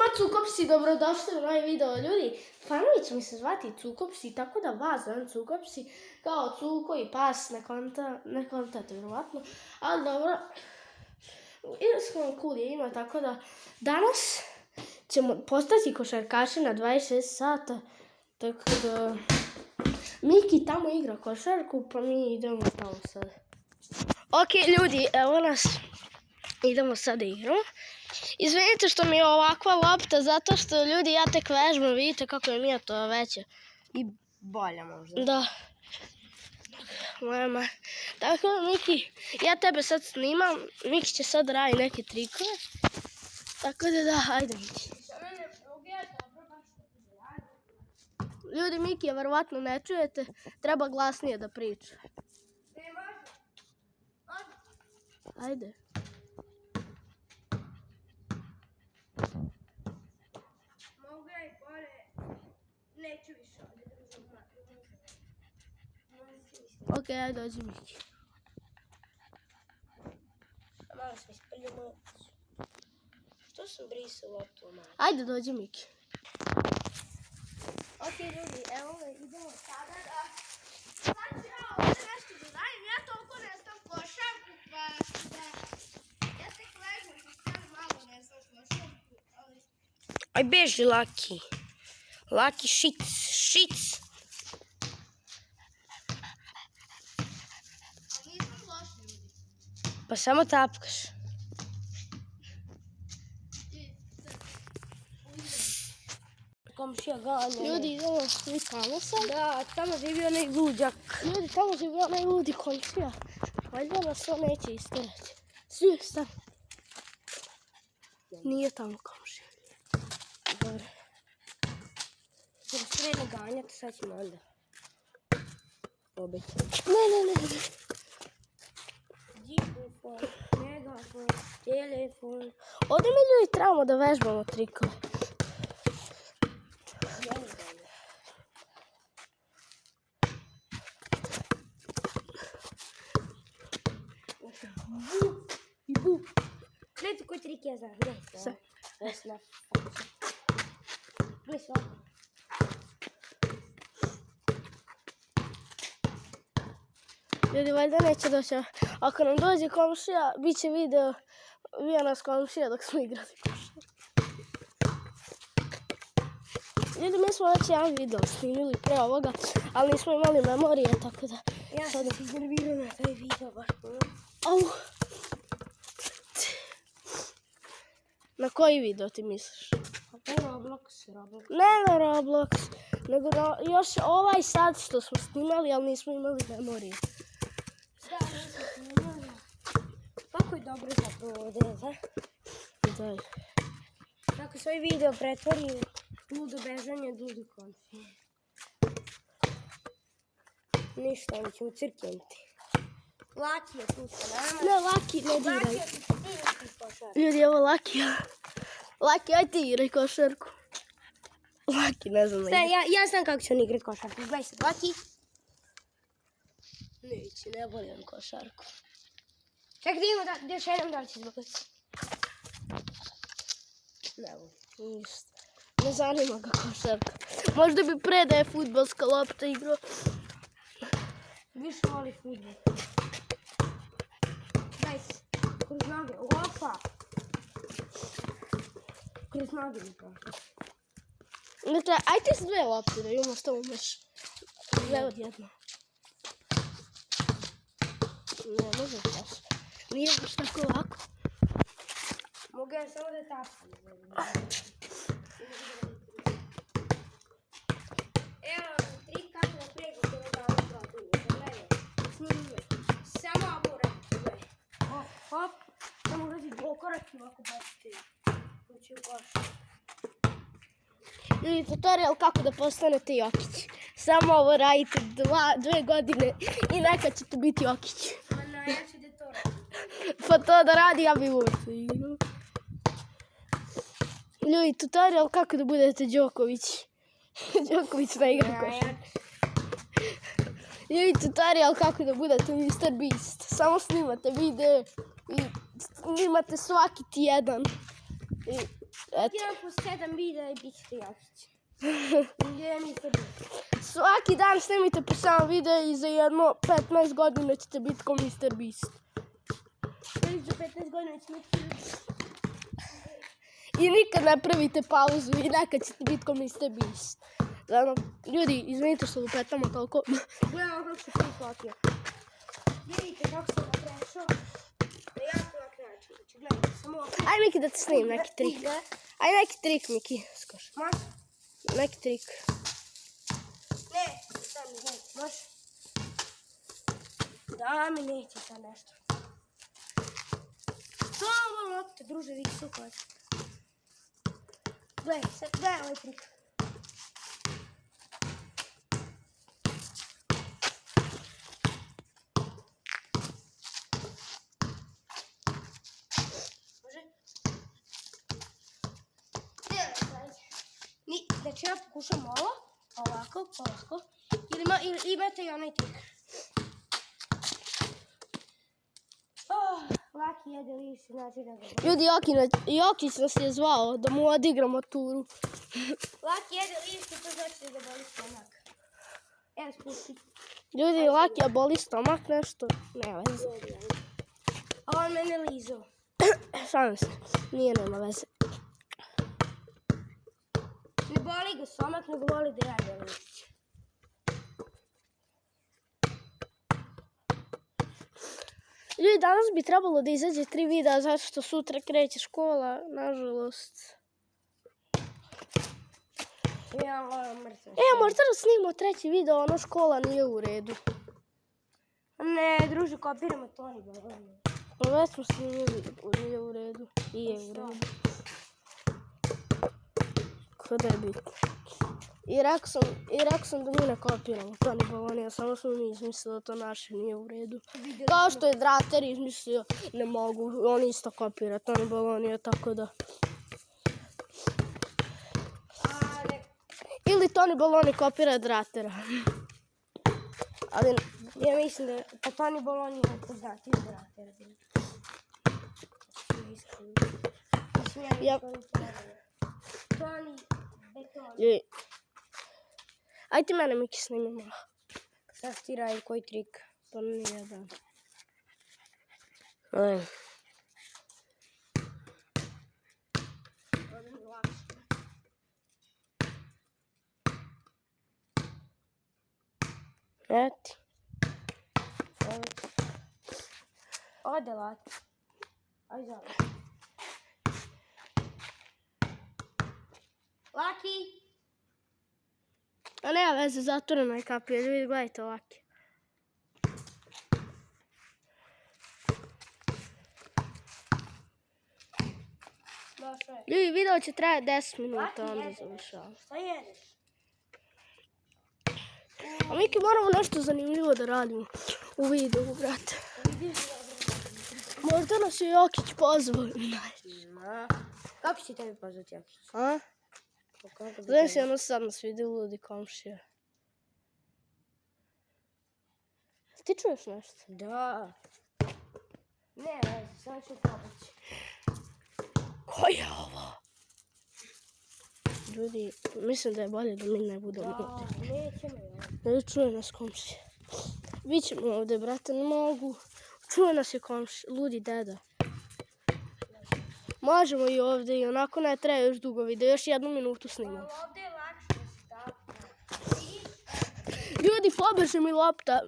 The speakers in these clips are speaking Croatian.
Ma Cukopsi, dobrodošli u novi video. Ljudi, fanovi će mi se zvati Cukopsi, tako da vas zovem Cukopsi, kao Cuko i pas, ne kontate vjerovatno, ali dobro, iskreno cool je ima, tako da danas ćemo postati košarkaši na 26 sata, tako da Miki tamo igra košarku, pa mi idemo tamo sad. Ok, ljudi, evo nas, idemo sad da igramo. Izvinite što mi je ovakva lopta, zato što ljudi ja tek vežbam, vidite kako je Mija to veća. I bolja možda. Da. Mama. Tako Miki, ja tebe sad snimam, Miki će sad radi neke trikove. Tako da, ajde Miki. Ljudi, Miki je verovatno ne čujete, treba glasnije da priča. Ajde. Mogu ja i bolje, neću više ovdje držati. Ok, ajde dođi Miki. Malo sam isprljamo. Što sam brisao loptu malo? Ajde dođi Miki. Ok ljudi, evo me, idemo sada da... Sad ću ja ovdje nešto da dajem, ja toliko ne znam košarku, pa da... Ja tek ležem, što sam malo ne znam košarku, ali... Aj beži Laki. Laki šic. A nisam loš ljudi. Pa samo tapkaš. Komšija gane. Ljudi, idemo mi tamo sad. Da, tamo živi onaj luđak. Ljudi, tamo živi onaj ludi komšija. Valjda nas on neće istirati. Svi, stani. Nije tamo komšija. Dobro. Jer sredno ganjati, sad ćemo onda pobiti. Ne. Džipofon, megafon, telefon. Ovdje mi ljudi trebamo da vežbamo trikove. I bu. Gledajte koji trik ja znam. Gledajte. Sve. Vesna. Gledaj se ovako. Ljudi, valjda neće doći. Ako nam dođe komšija, bit će video bio nas komšija dok smo igrali košarku. Ljudi, mi smo već jedan video snimili pre ovoga, ali nismo imali memorije, tako da... Ja sam se iznervirao na taj video baš puno. Au! Na koji video ti misliš? A to je Roblox. Ne na Roblox, nego na još ovaj sad što smo snimali, ali nismo imali memorije. Da, nisam snimala. Kako je dobro zapravo ovdje, da? Daj. Tako svoj video pretvori u ludo bežanje, ludo konfije. Ništa, mi ćemo crknuti. Laki je tu sa nama. Ne, Laki, ne diraj. Laki je tu košarku. Ljudi, evo Laki. Laki, aj ti igraj košarku. Laki, ne znam. Ja znam kako će on igrati košarku. Gledaj se, Laki. Neće, ne volim košarku. Čekaj da imamo da još jednom da li će zbogati. Ne volim, ništa. Ne zanima ga košarka. Možda bi pre da je fudbalska lopta igrao. Više voli fudbal. Gledaj se, kroz noge, opa. Kroz noge mi prošlo. Aj ti s dve lopte da imamo što umeš. Dve odjedno. Ne može baš. Nije baš tako lako. Mogu ja samo da tapam. Evo, trik kako da pregu to da odpratuju. Gledaj, snimljuj. Samo ovo radite. Hop, samo urazi dvokorak i ovako bacite. Ući u koš. Ljudi, tutorial kako da postanete Jokić. Samo ovo radite 2 godine i nekad ćete biti Jokić. Ma no, ja ću da to radim. Pa to da radi, ja bi uvijek igrao. Ljudi, tutorial kako da budete Đoković. Đoković ne igra košarku. Ljudi, tutorial kako da budete Mr. Beast. Samo snimate video i snimate svaki tjedan. I Eto. 1+7 videa i bit ćete Jokić. Gdje Mr. Beast. Svaki dan snimite po 7 videa i za jedno 15 godina ćete biti ko Mr. Beast. Već za 15 godina ćete Mr. Beast. I nikad ne pravite pauzu i nekad ćete biti ko Mr. Beast. Zato, ljudi, izvinite što lupetamo toliko. Gledamo kako se prihvatio. Vidite kako sam ga prešao. Da jako lak način. Znači, gledajte, samo ovako. Aj, Miki, da te snimim neki trik. Aj, neki trik, Miki. Skoš. Može? Neki trik. Ne, sad mi neće, može? Da mi neće sad nešto. Samo lopte, druže, vidi su koje. Gledaj, sad, gledaj ovaj trik. Može? Znači ja pokušam ovo, ovako, ili imate i onaj trik. Laki jede lišće, znači da ga... Ljudi, Jokić nas je zvao da mu odigramo turu. Laki jede lišće, to znači da boli stomak. Evo spusti. Ljudi, Lakija boli stomak nešto. Ne veze. A on mene lizao. Šalim se. Nije, nema veze. Ne boli ga stomak, nego boli da jede lišće. Ljudi, danas bi trebalo da izađe 3 videa zato što sutra kreće škola, nažalost. Ja moram mrtvo. Možda da snimimo 3. video, ono škola nije u redu. Ne, druže, kopiramo Toni Baloni. Već smo snimili, nije u redu. I je u redu. Kada je bitno. I rekao sam da mi ne kopiramo Toni Balonija, samo smo mi izmislili da to naše nije u redu. Kao što je Drater izmislio, ne mogu, on isto kopira Toni Balonija, tako da... Ili Toni Baloni kopira Dratera. Ali ja mislim da je Toni Baloni je poznati iz Dratera. Toni Betoni. Ajde mene, Miki, snimi malo. Sad ti radi koji trik? To nije jedan. Aj. Eti. Ode Laki. Aj zove. Laki! A nema veze, zatvorena je kapija. Ljudi, gledajte Laki. Ljudi, video će trajati 10 minuta, onda završava. Šta jedeš? A Miki, moramo nešto zanimljivo da radimo u videu, brate. Možda nas je Jokić pozvao. Kako će tebi pozvati Jokić? A? Znaš, ono sad nas vidi ludi komšija. Ti čuješ nešto? Da. Ne, vezi, samo ću pobaći. Ko je ovo? Ljudi, mislim da je bolje da mi ne budemo ovdje. Da, nećemo ja. Ne čuje nas komšija. Bićemo ovdje, brate, ne mogu. Čuje nas je komšija, ludi deda. Možemo i ovdje i onako ne treba još dugo video, još 1 minutu snimamo. Ovdje je lakše da se tako. Ljudi, pobeže mi lopta.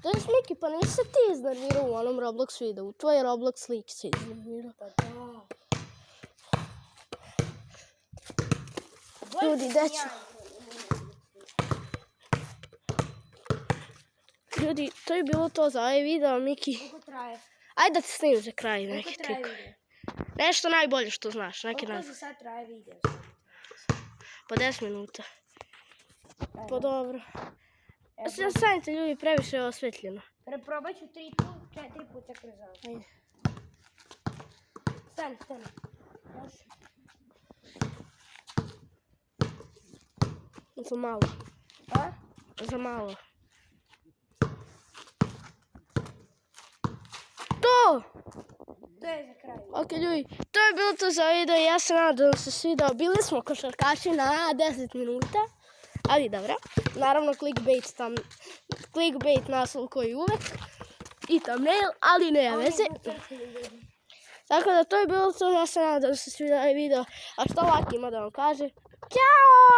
Znaš, Miki, pa nisi se ti iznervirao u onom Roblox videu. Tvoj Roblox lik se iznervirao. Pa da. Ljudi, deću. Ljudi, to je bilo to za ovaj video, Miki. Koliko traje? Ajde da te snimim za kraj neki Koliko traje trik. video? Nešto najbolje što znaš, neki Koliko najbolje. za sad traje video? Pa 10 minuta. Pa dobro. Stanite ljudi, previše je osvetljeno. Preprobat ću 4 puta kroz ovo. Ajde. Stani. Za malo. A? Za malo. To! To je za kraj. Ok, ljudi, to je bilo to za video. Ja se nadam da vam se svidao. Bili smo košarkaši na 10 minuta. Ali dobro. Naravno, clickbait naslov koji uvek. I thumbnail, ali nema veze. Tako da to je bilo to. Ja se nadam da vam se svidao video. A što ovak ima da vam kaže? Ćao!